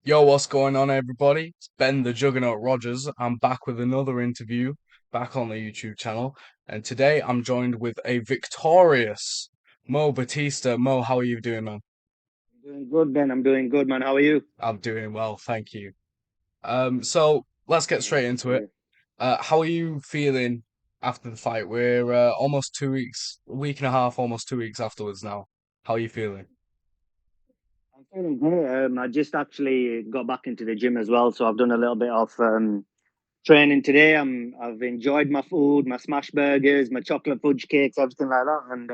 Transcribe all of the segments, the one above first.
Yo, what's going on, everybody? It's Ben the Juggernaut Rogers. I'm back with another interview back on the YouTube channel, and today I'm joined with a victorious Moe Batista. Mo, how are you doing, man? Doing good, Ben. I'm doing good, man. How are you? I'm doing well, thank you. So let's get Yeah, straight good to into it. hear. How are you feeling after the fight? We're almost 2 weeks, a week and a half, almost 2 weeks afterwards now. How are you feeling? I'm feeling great. I just actually got back into the gym as well, so I've done a little bit of training today. I've enjoyed my food, my smash burgers, my chocolate fudge cakes, everything like that, and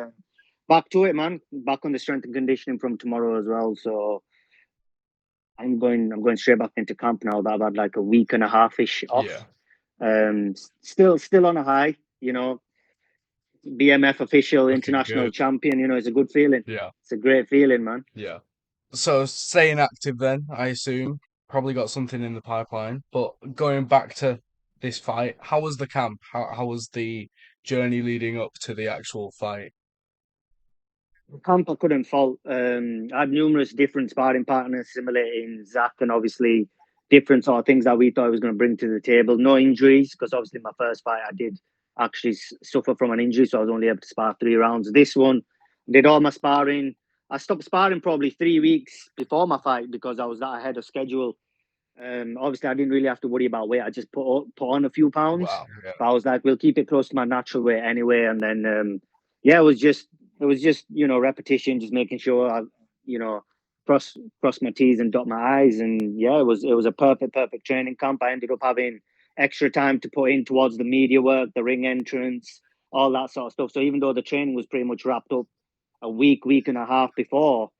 back to it, man. Back on the strength and conditioning from tomorrow as well. So I'm going straight back into camp now. That I've had like a week and a half ish Yeah, off. Still on a high. BMF official looking international good. champion. It's a good feeling. Yeah, It's a great feeling, man. yeah. So staying active then, I assume. Probably got something in the pipeline. But going back to this fight, how was the camp? How was the journey leading up to the actual fight? Camp I couldn't fault. I had numerous different sparring partners, similar in Zach, and obviously different sort of things that we thought I was going to bring to the table. No injuries, because obviously my first fight I did actually suffer from an injury, so I was only able to spar 3 rounds. This one, did all my sparring. I stopped sparring probably 3 weeks before my fight because I was that ahead of schedule. Obviously, I didn't really have to worry about weight. I just put on a few pounds. Wow, yeah, But I was like, we'll keep it close to my natural weight anyway. And then, yeah, it was just repetition, just making sure I, you know, cross my T's and dot my I's. And yeah, it was a perfect training camp. I ended up having extra time to put in towards the media work, the ring entrance, all that sort of stuff. So even though the training was pretty much wrapped up a week and a half before,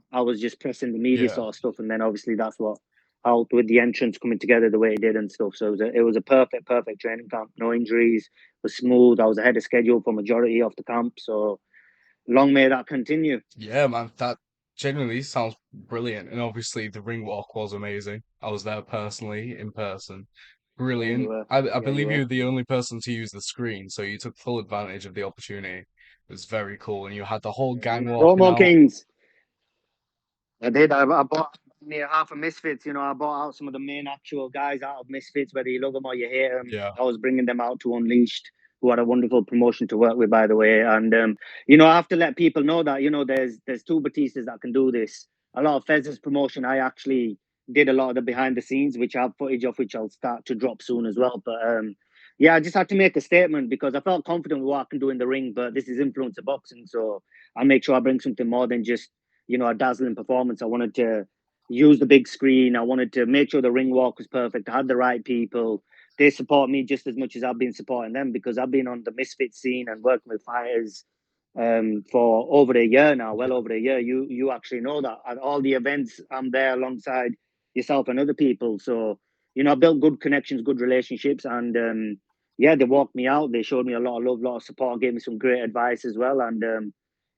I was just pressing the media yeah. sort of stuff, and then obviously that's what helped with the entrance coming together the way it did and stuff. So it was a perfect training camp. No injuries, was smooth. I was ahead of schedule for majority of the camp. So long may that continue. Yeah, man, that genuinely sounds brilliant. And obviously the ring walk was amazing. I was there personally, in person. Yeah, you Brilliant. were. I Yeah, you believe you were. were the only person to use the screen, so you took full advantage of the opportunity. It was very cool. And you had the whole Yeah, gang man. walking Romo out. Kings. I did. I bought near half of Misfits. I bought out some of the main actual guys out of Misfits, whether you love them or you hate them. Yeah. I was bringing them out to Unleashed, who had a wonderful promotion to work with, by the way. And I have to let people know that there's two Batistas that can do this. A lot of Fez's promotion, I actually did a lot of the behind the scenes, which I have footage of, which I'll start to drop soon as well. But yeah, I just had to make a statement because I felt confident with what I can do in the ring. But this is influencer boxing, so I make sure I bring something more than just a dazzling performance. I wanted to use the big screen. I wanted to make sure the ring walk was perfect. I had the right people. They support me just as much as I've been supporting them because I've been on the misfit scene and working with fighters for over a year now, well over a year. You actually know that at all the events I'm there alongside yourself and other people. So I built good connections, good relationships, and yeah, they walked me out. They showed me a lot of love, a lot of support, gave me some great advice as well, and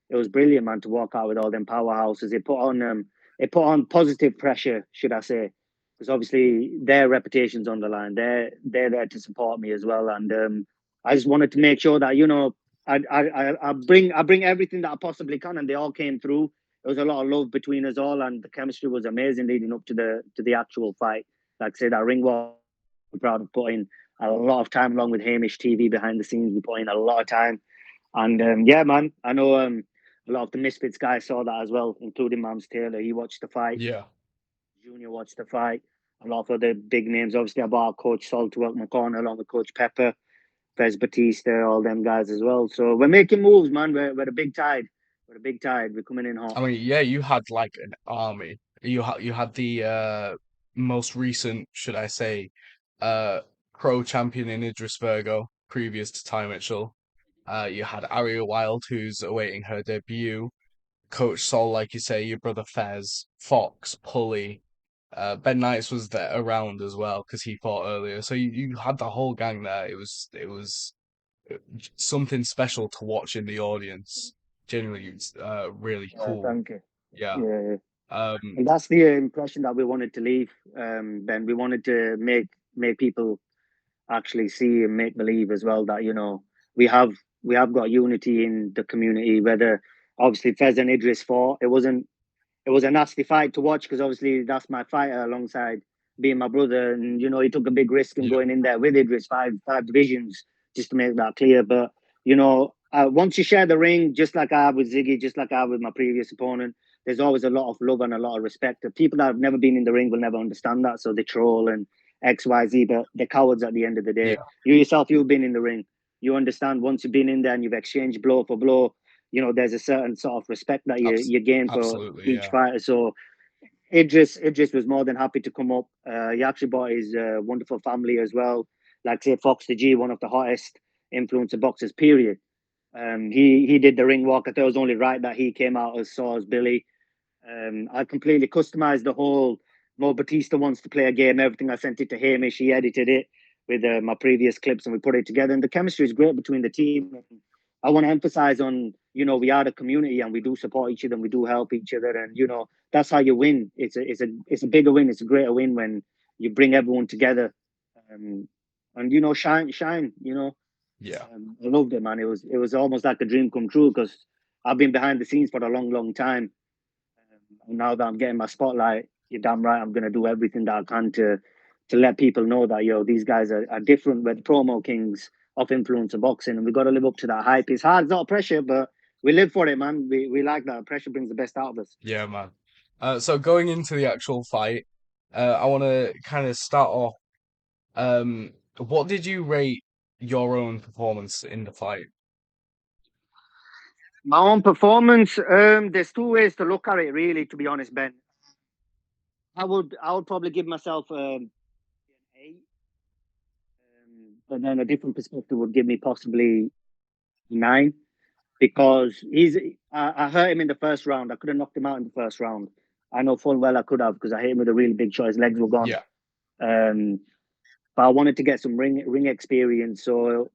it was brilliant, man, to walk out with all them powerhouses. It put on positive pressure, should I say? Because obviously their reputation's on the line. They're there to support me as well, and I just wanted to make sure that I bring everything that I possibly can, and they all came through. There was a lot of love between us all, and the chemistry was amazing leading up to the actual fight. Like I said, that ring walk, I'm proud of putting a lot of time along with Hamish TV behind the scenes. We put in a lot of time, and yeah, man, I know a lot of the Misfits guys saw that as well, including Mams Taylor. He watched the fight. Yeah. Junior watched the fight. A lot of other big names. Obviously, I brought Coach Sol to work my corner along with Coach Pepper, Fez Batista, all them guys as well. So we're making moves, man. We're a big tide. We're a big tide. We're coming in hot. I mean, yeah, you had like an army. You had the most recent, should I say, uh pro champion in Idris Virgo, previous to Ty Mitchell. You had Aria Wild, who's awaiting her debut. Coach Sol, like you say, your brother Fez, Fox, Pulley. Ben Knights was there around as well because he fought earlier. So you had the whole gang there. It was something special to watch in the audience. Genuinely, it's really Yeah, cool. thank you. Yeah. Yeah, Um, and that's the impression that we wanted to leave. Ben, we wanted to make people actually see and make believe as well that we have we have got unity in the community. Whether obviously Fez and Idris fought, it wasn't it was a nasty fight to watch because obviously that's my fighter alongside being my brother, and he took a big risk in Yeah. going in there with Idris, five divisions, just to make that clear. But once you share the ring, just like I have with Ziggy, just like I have with my previous opponent, there's always a lot of love and a lot of respect. The people that have never been in the ring will never understand that, so they troll and XYZ, but they're cowards at the end of the day. Yeah. You yourself, you've been in the ring. You understand once you've been in there and you've exchanged blow for blow, there's a certain sort of respect that you gain for Absolutely. each Yeah. fighter. So Idris was more than happy to come up. He actually brought his wonderful family as well. Like say Fox the G, one of the hottest influencer boxers. Period. He did the ring walk. I thought it was only right that he came out as Saw as Billy. I completely customized the whole. Moe Batista wants to play a game. Everything I sent it to Hamish. He edited it with my previous clips, and we put it together. And the chemistry is great between the team. I want to emphasize on, we are the community and we do support each other and we do help each other, and that's how you win. It's a bigger win. It's a greater win when you bring everyone together, and shine. Yeah. I loved it, man. It was almost like a dream come true because I've been behind the scenes for a long, long time. And now that I'm getting my spotlight, you're damn right. I'm gonna do everything that I can to let people know that these guys are different. We're the promo kings of influencer boxing, and we got to live up to that hype. It's hard, it's not pressure, but we live for it, man. We like that. Pressure brings the best out of us. Yeah, man. So going into the actual fight, I want to kind of start off. What did you rate your own performance in the fight? My own performance. There's two ways to look at it, really. To be honest, Ben, I would probably give myself an 8, but then a different perspective would give me possibly 9 because I hurt him in the first round. I could have knocked him out in the first round. I know full well I could have because I hit him with a really big shot. His legs were gone. Yeah. Um, but I wanted to get some ring experience. So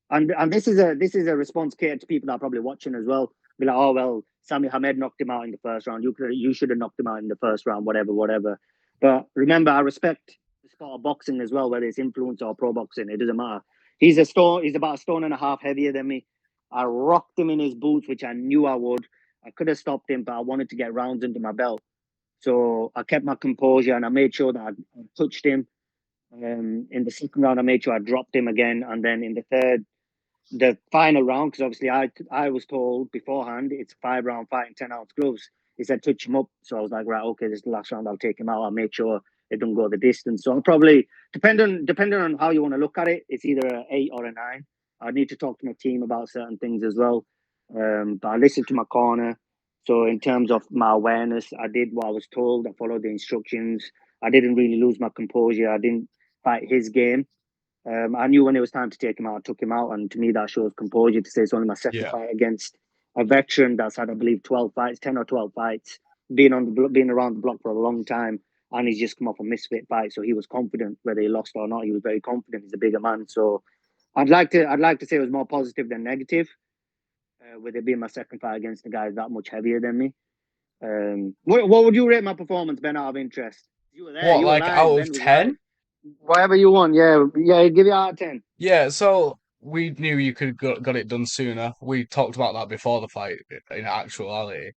and this is a response catered to people that are probably watching as well. Be like, oh well, Sami Hamed knocked him out in the first round. You should have knocked him out in the first round, whatever, whatever. But remember, I respect the sport of boxing as well, whether it's influence or pro boxing. It doesn't matter. He's about a stone and a half heavier than me. I rocked him in his boots, which I knew I would. I could have stopped him, but I wanted to get rounds under my belt. So I kept my composure and I made sure that I touched him. In the second round, I made sure I dropped him again, and then in the third, the final round, because obviously I was told beforehand it's a 5 round fight in 10 ounce gloves. He said touch him up, so I was like, right, okay, this is the last round. I'll take him out. I'll make sure it don't go the distance. So I'm probably depending on how you want to look at it, it's either an 8 or a 9. I need to talk to my team about certain things as well. But I listened to my corner. So in terms of my awareness, I did what I was told. I followed the instructions. I didn't really lose my composure. I didn't fight his game. I knew when it was time to take him out, I took him out, and to me that shows composure. To say it's only my second Yeah. fight against a veteran that's had, I believe, 12 fights, 10 or 12 fights, being around the block for a long time, and he's just come off a misfit fight, so he was confident whether he lost or not. He was very confident. He's a bigger man, so I'd like to say it was more positive than negative. With it being my second fight against a guy that much heavier than me. What would you rate my performance, Ben? Out of interest, you were there, What, you were like live. out of Ben was live. 10? Whatever you want, yeah, yeah. Give you out of 10. Yeah, so we knew you could got it done sooner. We talked about that before the fight in actuality.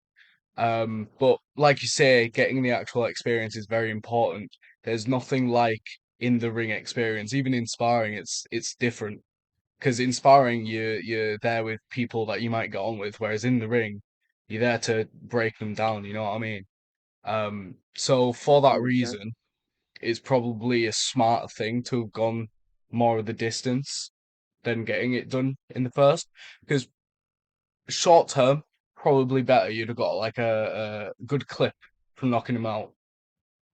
But like you say, getting the actual experience is very important. There's nothing like in the ring experience. Even in sparring, it's different. Because in sparring, you're there with people that you might get on with, whereas in the ring, you're there to break them down. You know what I mean? So for that 100%. reason, it's probably a smarter thing to have gone more of the distance than getting it done in the first. Because short term, probably better. You'd have got like a good clip from knocking him out.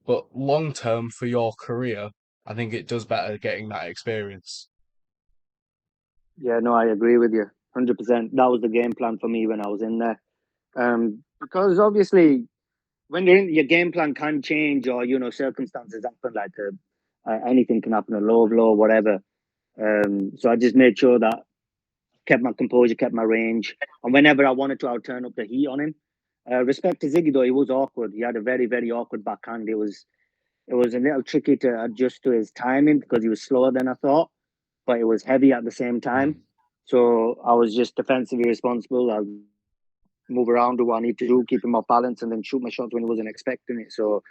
But long term for your career, I think it does better getting that experience. Yeah, no, I agree with you 100%. That was the game plan for me when I was in there. Because obviously, when you're in, your game plan can change, or circumstances happen, like anything can happen, a low blow, whatever. So I just made sure that kept my composure, kept my range, and whenever I wanted to, I would turn up the heat on him. Respect to Ziggy though, he was awkward. He had a very, very awkward backhand. It was a little tricky to adjust to his timing because he was slower than I thought, but it was heavy at the same time. Mm. So I was just defensively responsible. move around, do what I need to do, keep him off balance, and then shoot my shots when he wasn't expecting it. So,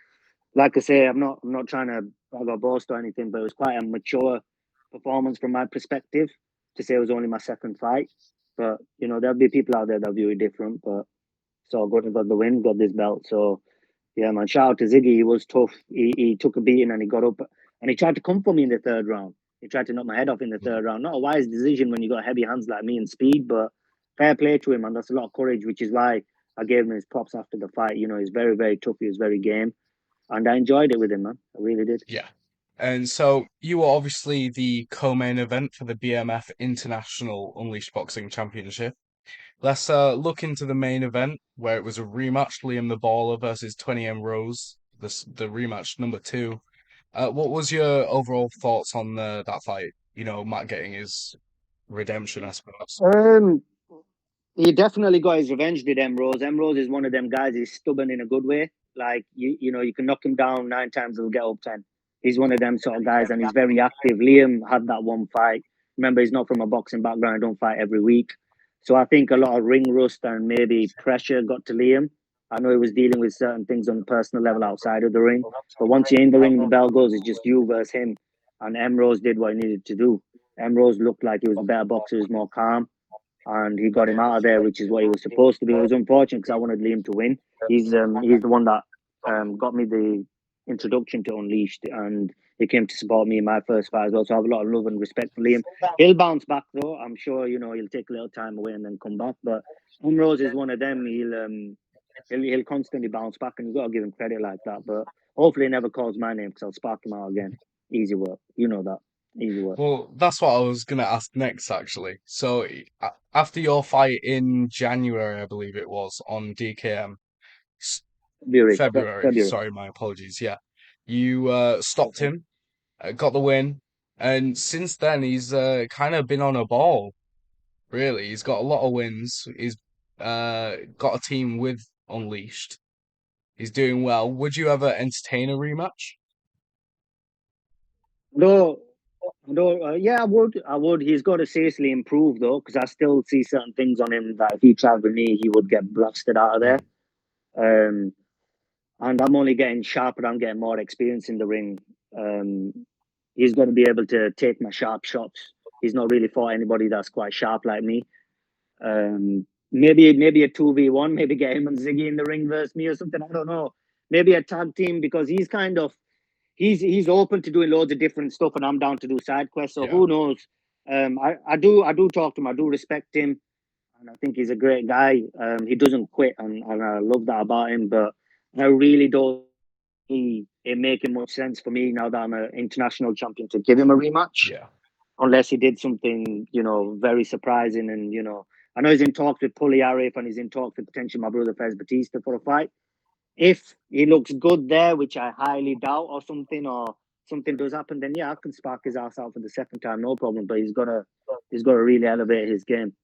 like I say, I'm not trying to brag or boast or anything, but it was quite a mature performance from my perspective to say it was only my second fight. But there'll be people out there that view it different. But so good, I got the win, got this belt. So yeah, man. Shout out to Ziggy. He was tough. He took a beating and he got up and he tried to come for me in the third round. He tried to knock my head off in the Mm. third round. Not a wise decision when you got heavy hands like me and speed, but fair play to him, and that's a lot of courage, which is why I gave him his props after the fight. He's very, very tough. He was very game, and I enjoyed it with him, man. I really did. Yeah. And so you were obviously the co-main event for the BMF International Unleashed Boxing Championship. Let's look into the main event where it was a rematch, Liam the Baller versus 20M Rose, the rematch number two. What was your overall thoughts on that fight? Matt getting his redemption, I suppose. Um, he definitely got his revenge with Emrose. Emrose is one of them guys. He's stubborn in a good way. Like you can knock him down 9 times, he'll get up 10. He's one of them sort of guys, and he's very active. Liam had that one fight. Remember, he's not from a boxing background. I don't fight every week, so I think a lot of ring rust and maybe pressure got to Liam. I know he was dealing with certain things on a personal level outside of the ring, but once you're in the ring, the bell goes. It's just you versus him, and Emrose did what he needed to do. Emrose looked like he was a better boxer. He was more calm and he got him out of there, which is what he was supposed to do. It was unfortunate because I wanted Liam to win. He's the one that got me the introduction to Unleashed, and he came to support me in my first fight as well. So I have a lot of love and respect for Liam. He'll bounce back though. I'm sure he'll take a little time away and then come back. But Rose is one of them. He'll constantly bounce back, and you've got to give him credit like that. But hopefully, he never calls my name because I'll spark him out again. Easy work, you know that. Easy work. Well, that's what I was gonna ask next, actually. So after your fight in January, I believe it was on DKM, February. February. Sorry, my apologies. Yeah, you stopped him, got the win, and since then he's kind of been on a ball. Really, he's got a lot of wins. He's got a team with Unleashed. He's doing well. Would you ever entertain a rematch? No, no, yeah, I would. I would. He's got to seriously improve though, because I still see certain things on him that if he tried with me, he would get blasted out of there. Mm, Um, and I'm only getting sharper. I'm getting more experience in the ring. Um, he's got to be able to take my sharp shots. He's not really fought anybody that's quite sharp like me. Maybe a 2v1. Maybe get him and Ziggy in the ring versus me or something. I don't know. Maybe a tag team because he's open to doing loads of different stuff, and I'm down to do side quests. So yeah. who knows? I do talk to him. I do respect him, and I think he's a great guy. He doesn't quit, and I love that about him. But I really don't see it making much sense for me now that I'm an international champion to give him a rematch, Yeah. unless he did something very surprising. And I know he's in talks with Pully Arif, and he's in talks with potentially my brother Fez Batista for a fight. If he looks good there, which I highly doubt, or something does happen, then yeah, I can spark his ass out for the second time, no problem. But he's got to really elevate his game.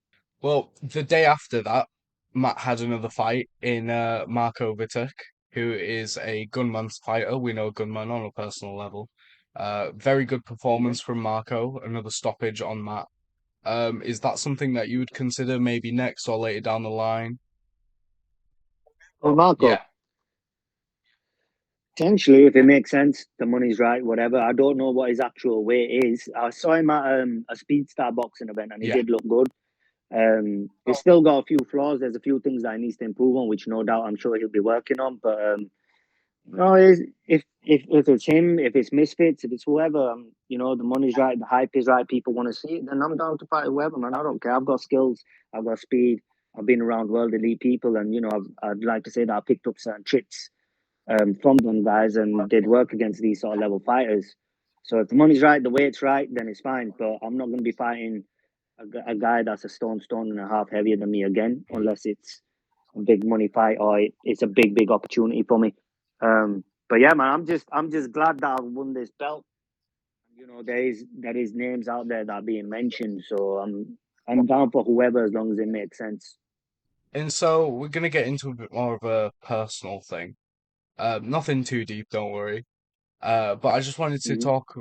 Well, the day after that, Matt had another fight in Marco Vitek, who is a gunman fighter. We know gunman on a personal level. Very good performance from Marco. Another stoppage on Matt. Is that something that you would consider maybe next or later down the line? Well, Yeah, Marco, potentially, if it makes sense, the money's right, whatever. I don't know what his actual weight is. I saw him at a Speed Star boxing event, and he yeah, did look good. He's still got a few flaws. There's a few things that he needs to improve on, which no doubt I'm sure he'll be working on. But no, if it's him, if it's Misfits, if it's whoever, the money's right, the hype is right, people want to see it, then I'm down to fight whoever, man. I don't care. I've got skills, I've got speed, I've been around world elite people, and I'd like to say that I picked up certain tricks from them guys and did work against these sort of level fighters. So if the money's right, the weight's right, then it's fine. But I'm not going to be fighting a guy that's a stone and a half heavier than me again, mm. unless it's a big money fight or it's a big opportunity for me. But yeah, man, I'm just glad that I won this belt. There is names out there that are being mentioned, so I'm down for whoever as long as it makes sense. And so we're gonna get into a bit more of a personal thing. Nothing too deep, don't worry. But I just wanted to Mm-hmm. talk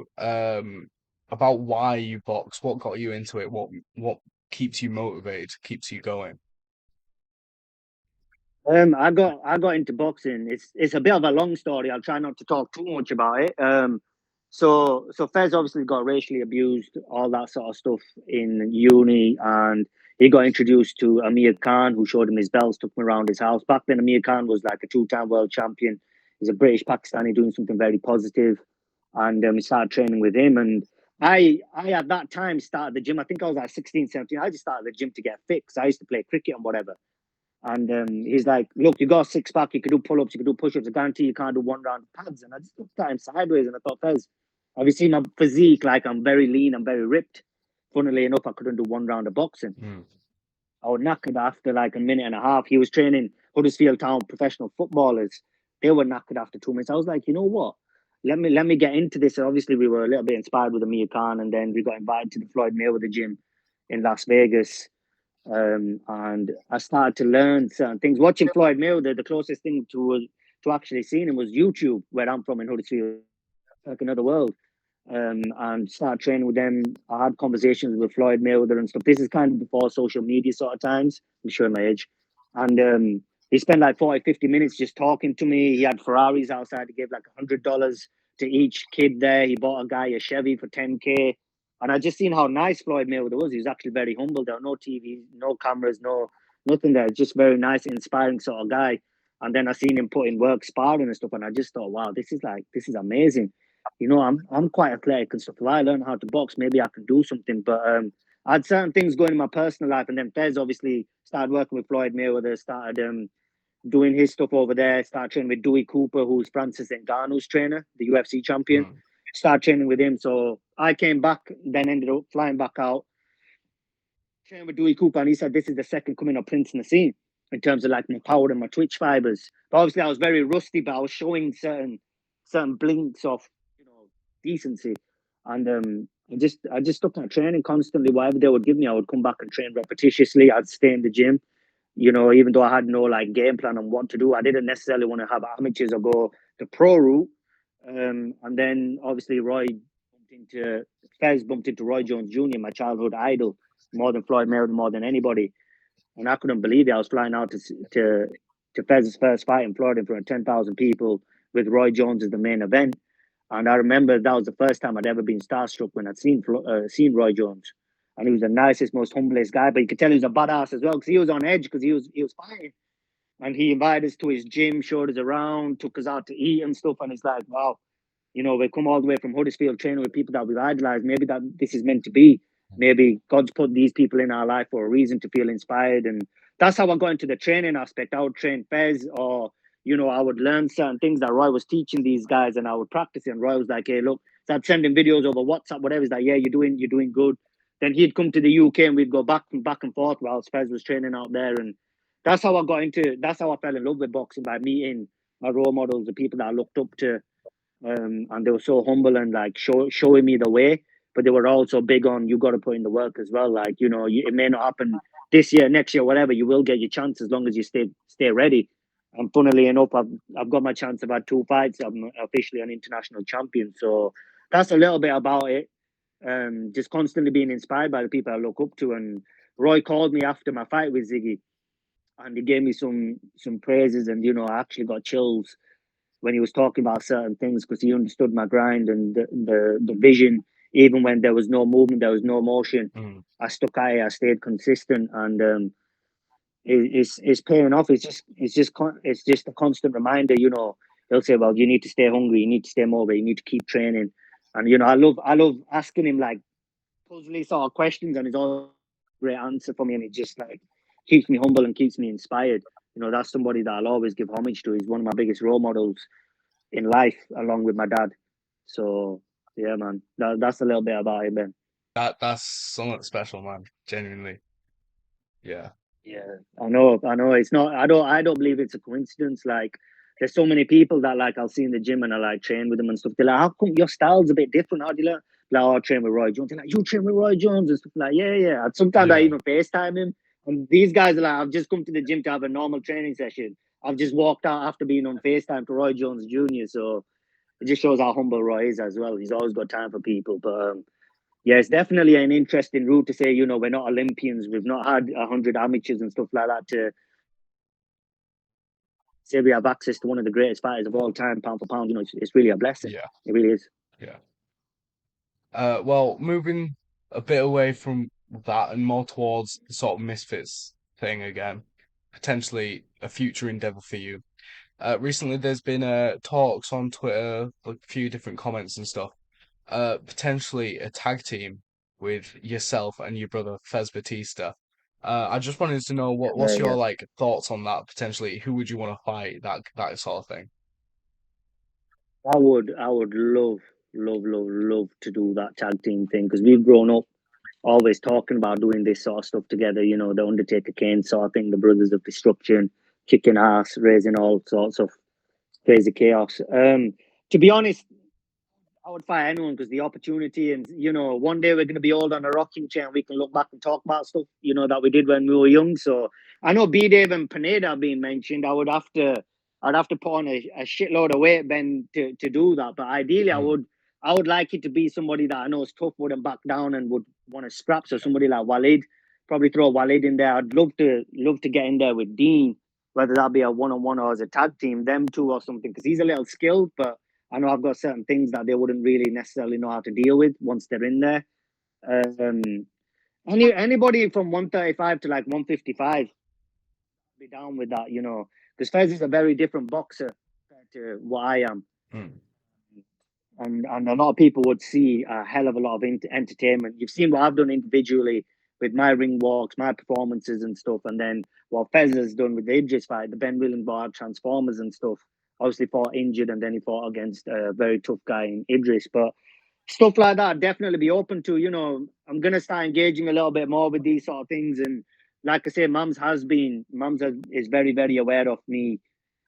about why you box, what got you into it, what keeps you motivated, keeps you going. I got into boxing. It's a bit of a long story. I'll try not to talk too much about it. So Fez obviously got racially abused, all that sort of stuff in uni, and he got introduced to Amir Khan, who showed him his belts, took him around his house. Back then, Amir Khan was like a two-time world champion. He's a British Pakistani doing something very positive, and he started training with him. And I at that time started the gym. I think I was like 16, 17. I just started the gym to get fit because I used to play cricket and whatever. And he's like, look, you got a six pack, you can do pull ups, you can do push ups. I guarantee you can't do one round of pads. And I just looked at him sideways and I thought, Fez, have you seen my physique? Like, I'm very lean, I'm very ripped. Funnily enough, I couldn't do one round of boxing. Mm. I was knackered after like a minute and a half. He was training Huddersfield Town professional footballers. They were knackered after 2 minutes. I was like, you know what? Let me get into this. And obviously, we were a little bit inspired with Amir Khan, and then we got invited to the Floyd Mayweather gym in Las Vegas. And I started to learn certain things. Watching Floyd Mayweather, the closest thing to actually seeing him was YouTube, where I'm from in Huddersfield, like another world. And started training with them. I had conversations with Floyd Mayweather and stuff. This is kind of before social media sort of times. I'm showing my age. And he spent like 40, 50 minutes just talking to me. He had Ferraris outside. He gave like $100 to each kid there. He bought a guy a Chevy for 10K. And I just seen how nice Floyd Mayweather was. He was actually very humble. There were no TV, no cameras, no nothing there. Just very nice, inspiring sort of guy. And then I seen him put in work sparring and stuff. And I just thought, wow, this is amazing. I'm quite athletic and stuff. If I learn how to box, maybe I can do something. But I had certain things going in my personal life, and then Fez obviously started working with Floyd Mayweather, started doing his stuff over there, started training with Dewey Cooper, who's Francis Ngannou's trainer, the UFC champion. Mm. Started training with him. So I came back, then ended up flying back out, training with Dewey Cooper, and he said this is the second coming of Prince Nassim in terms of like my power and my twitch fibers. But obviously I was very rusty, but I was showing certain blinks of decency. And I just stuck at training constantly. Whatever they would give me, I would come back and train repetitiously. I'd stay in the gym. Even though I had no like game plan on what to do, I didn't necessarily want to have amateurs or go the pro route. And then obviously Fez bumped into Roy Jones Jr., my childhood idol, more than Floyd Mayweather, more than anybody. And I couldn't believe it. I was flying out to Fez's first fight in Florida in front of 10,000 people with Roy Jones as the main event. And I remember that was the first time I'd ever been starstruck when I'd seen Roy Jones. And he was the nicest, most humblest guy, but you could tell he was a badass as well because he was on edge because he was fighting. And he invited us to his gym, showed us around, took us out to eat and stuff. And it's like, wow, we come all the way from Huddersfield training with people that we've idolized. Maybe that this is meant to be. Maybe God's put these people in our life for a reason to feel inspired. And that's how I got into the training aspect. I would train Fez or, I would learn certain things that Roy was teaching these guys and I would practice it. And Roy was like, hey, look, so I'd send him videos over WhatsApp, whatever. He's like, yeah, you're doing good. Then he'd come to the UK and we'd go back and forth while Fez was training out there. And that's how I fell in love with boxing, by meeting my role models, the people that I looked up to, and they were so humble and like showing me the way. But they were also big on you got to put in the work as well. Like it may not happen this year, next year, whatever. You will get your chance as long as you stay ready. And funnily enough, I've got my chance. I've had two fights. I'm officially an international champion. So that's a little bit about it. Just constantly being inspired by the people I look up to. And Roy called me after my fight with Ziggy, and he gave me some praises. And I actually got chills when he was talking about certain things because he understood my grind and the vision. Even when there was no movement, there was no motion, Mm. I stuck at it. I stayed consistent, and it's paying off. It's just a constant reminder. He'll say, "Well, you need to stay hungry. You need to stay motivated. You need to keep training." And I love asking him like puzzly sort of questions, and he's always a great answer for me, and it just like keeps me humble and keeps me inspired. That's somebody that I'll always give homage to. He's one of my biggest role models in life, along with my dad. So yeah, man, that's a little bit about it, Ben. That's somewhat special, man. Genuinely. Yeah. Yeah, I know. It's not. I don't believe it's a coincidence. Like, there's so many people that like I'll see in the gym and I like train with them and stuff. They're like, how come your style's a bit different? How do you learn? Like, oh, I train with Roy Jones. They're like, you train with Roy Jones and stuff. Like, yeah, yeah. And sometimes I Yeah. even FaceTime him. And these guys are like, I've just come to the gym to have a normal training session. I've just walked out after being on FaceTime to Roy Jones Jr. So it just shows how humble Roy is as well. He's always got time for people. But yeah, it's definitely an interesting route to say, we're not Olympians. We've not had 100 amateurs and stuff like that to say we have access to one of the greatest fighters of all time, pound for pound. It's really a blessing. Yeah, It really is. yeah. Well, moving a bit away from that and more towards the sort of Misfits thing again, potentially a future endeavor for you. Recently there's been talks on Twitter, like a few different comments and stuff. Potentially a tag team with yourself and your brother Fez Batista. I just wanted to know Yeah, what's your yeah. like thoughts on that potentially? Who would you want to fight? That sort of thing. I would love to do that tag team thing because we've grown up always talking about doing this sort of stuff together. The Undertaker Kane sort of thing, the Brothers of Destruction, kicking ass, raising all sorts of crazy chaos. To be honest, I would fight anyone because the opportunity, and one day we're going to be old on a rocking chair and we can look back and talk about stuff that we did when we were young. So I know B Dave and Pineda are being mentioned. I'd have to put on a shitload of weight, Ben, to do that. But ideally, Mm, I would like it to be somebody that I know is tough, wouldn't back down, and would want to scrap. So somebody like Walid, probably throw Walid in there. I'd love to get in there with Dean, whether that be a one on one or as a tag team, them two or something, because he's a little skilled, but I know I've got certain things that they wouldn't really necessarily know how to deal with once they're in there. Um, anybody from 135 to like 155, be down with that, because Fez is a very different boxer compared to what I am. mm, And a lot of people would see a hell of a lot of entertainment. You've seen what I've done individually with my ring walks, my performances and stuff, and then what Fez has done with the Idris fight, the Ben Willenbar Transformers and stuff. Obviously, fought injured, and then he fought against a very tough guy in Idris. But stuff like that, I'd definitely be open to. I'm gonna start engaging a little bit more with these sort of things, and like I say, is very very aware of me.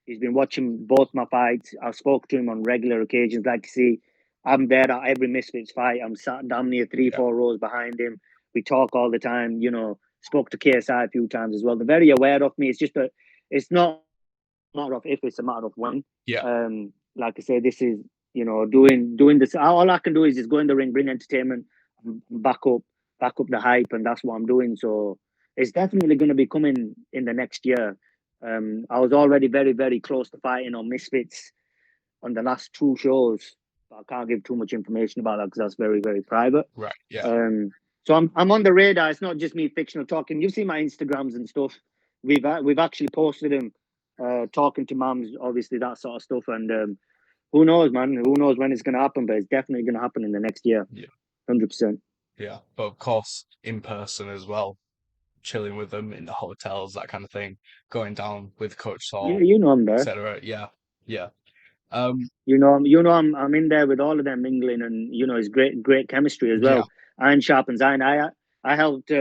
He's been watching both my fights. I've spoken to him on regular occasions. Like you see, I'm there at every Misfits fight. I'm sat damn near three, yeah, 4 rows behind him. We talk all the time. Spoke to KSI a few times as well. They're very aware of me. It's just that it's not a matter of if, it's a matter of when. yeah, Like I say, this is doing this. All I can do is just go in the ring, bring entertainment, back up the hype, and that's what I'm doing. So it's definitely going to be coming in the next year. I was already very, very close to fighting on Misfits on the last 2 shows, but I can't give too much information about that because that's very, very private. right, yeah, So I'm on the radar. It's not just me fictional talking. You've seen my Instagrams and stuff. We've actually posted them, talking to mums, obviously that sort of stuff. And who knows, man? Who knows when it's going to happen? But it's definitely going to happen in the next year, yeah, 100%. yeah. But of course, in person as well, chilling with them in the hotels, that kind of thing, going down with Coach Yeah, Saul, I'm there. etc. Yeah, yeah, um, I'm in there with all of them mingling, and it's great chemistry as yeah, well. Iron sharpens iron. I helped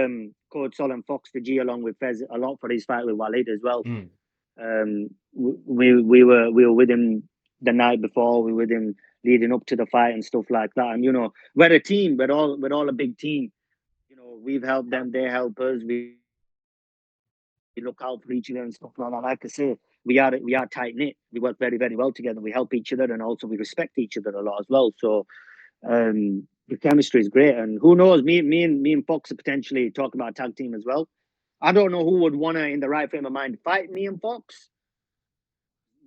Coach Solomon Fox the G along with Fez a lot for his fight with Walid as well. mm, We were with him the night before. We were with him leading up to the fight and stuff like that. And we're a team. We're all a big team. We've helped them. They help us. We look out for each other and stuff like that. Like I say, we are tight knit. We work very very well together. We help each other, and also we respect each other a lot as well. So the chemistry is great. And who knows? Me and Fox are potentially talking about a tag team as well. I don't know who would want to, in the right frame of mind, fight me and Fox.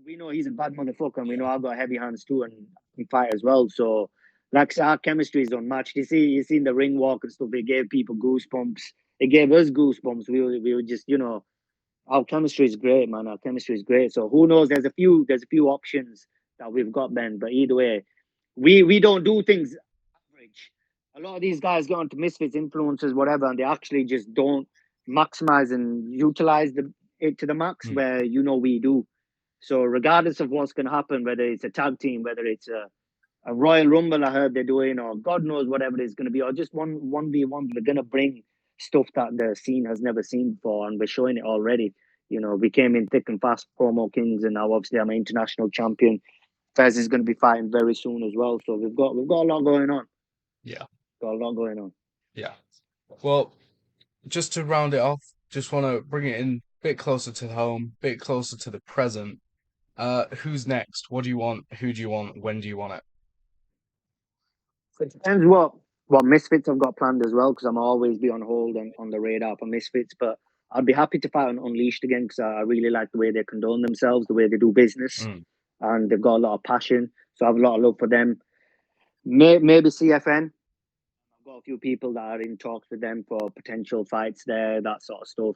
We know he's a bad motherfucker, and we know yeah, I've got heavy hands too, and can fight as well. So, like our chemistry is unmatched. You see in the ring walk and stuff. It gave people goosebumps. It gave us goosebumps. We were just, our chemistry is great, man. Our chemistry is great. So who knows? There's a few options that we've got, Ben. But either way, we don't do things average. A lot of these guys go into Misfits, influencers, whatever, and they actually just don't maximize and utilize it to the max. mm, Where we do. So regardless of what's going to happen, whether it's a tag team, whether it's a Royal Rumble, I heard they're doing, or God knows whatever it's going to be, or just one v one, they're going to bring stuff that the scene has never seen before, and we're showing it already. We came in thick and fast, promo kings, and now obviously I'm an international champion. Fez is going to be fighting very soon as well, so we've got a lot going on. yeah, Got a lot going on. yeah. Well, just to round it off, just want to bring it in a bit closer to home, bit closer to the present. Who's next? What do you want? Who do you want? When do you want it? So it depends what Misfits I've got planned as well, because I'm always be on hold and on the radar for Misfits. But I'd be happy to fight on Unleashed again because I really like the way they condone themselves, the way they do business, Mm, and they've got a lot of passion. So I have a lot of love for them. Maybe CFN. I've got a few people that are in talks with them for potential fights there, that sort of stuff.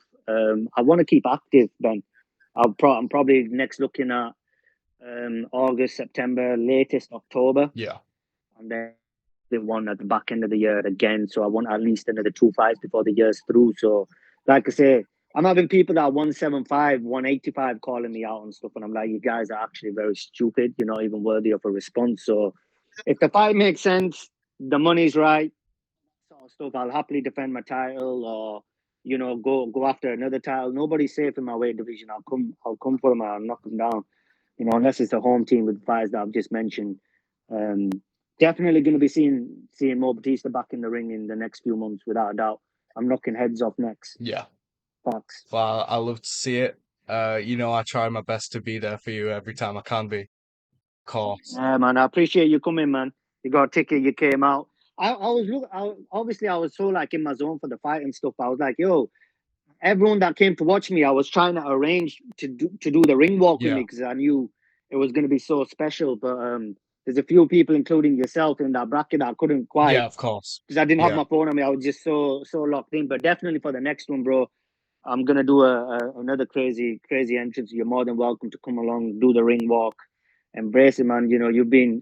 I want to keep active, Ben. I'm probably next looking at August, September, latest October, yeah, and then the one at the back end of the year again. So I want at least another 2 fights before the year's through. So, like I say, I'm having people that are 175, 185 calling me out and stuff, and I'm like, you guys are actually very stupid. You're not even worthy of a response. So, if the fight makes sense, the money's right, sort of stuff, I'll happily defend my title or go after another title. Nobody's safe in my weight division. I'll come for them. I'll knock them down. Unless it's the home team with the fighters that I've just mentioned. Um, Definitely going to be seeing Moe Batista back in the ring in the next few months, without a doubt. I'm knocking heads off next. yeah. Facts. Well, I love to see it. I try my best to be there for you every time I can be. Of course. Yeah, man. I appreciate you coming, man. You got a ticket. You came out. Obviously I was so like in my zone for the fight and stuff. I was like, yo, everyone that came to watch me, I was trying to arrange to do the ring walk with me Yeah, because I knew it was going to be so special. But there's a few people, including yourself, in that bracket that I couldn't yeah, quite of course. because I didn't have Yeah, my phone on me. I was just so locked in. But definitely for the next one, bro, I'm gonna do another crazy entrance. You're more than welcome to come along, do the ring walk, embrace it, man.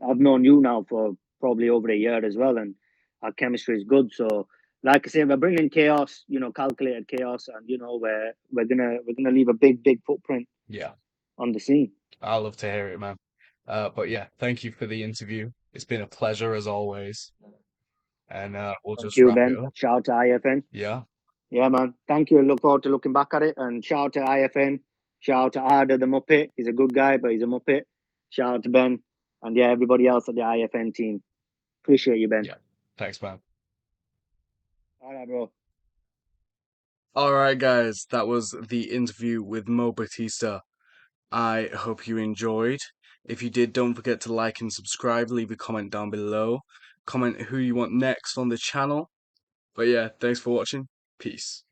I've known you now for probably over a year as well, and our chemistry is good. So, like I say, we're bringing chaos, calculated chaos, and we're gonna leave a big footprint yeah. on the scene. I love to hear it, man. But yeah, thank you for the interview. It's been a pleasure as always, and we'll Thank just you, wrap it Ben. up. Shout out to IFN. Yeah, Yeah, man. Thank you. Look forward to looking back at it. And shout out to IFN. Shout out to Arda the Muppet. He's a good guy, but he's a Muppet. Shout out to Ben. And yeah, everybody else at the IFN team. Appreciate you, Ben. yeah. Thanks, man. All right, bro. All right, guys, that was the interview with Mo Batista. I hope you enjoyed. If you did, don't forget to like and subscribe. Leave a comment down below. Comment who you want next on the channel. But yeah, thanks for watching. Peace.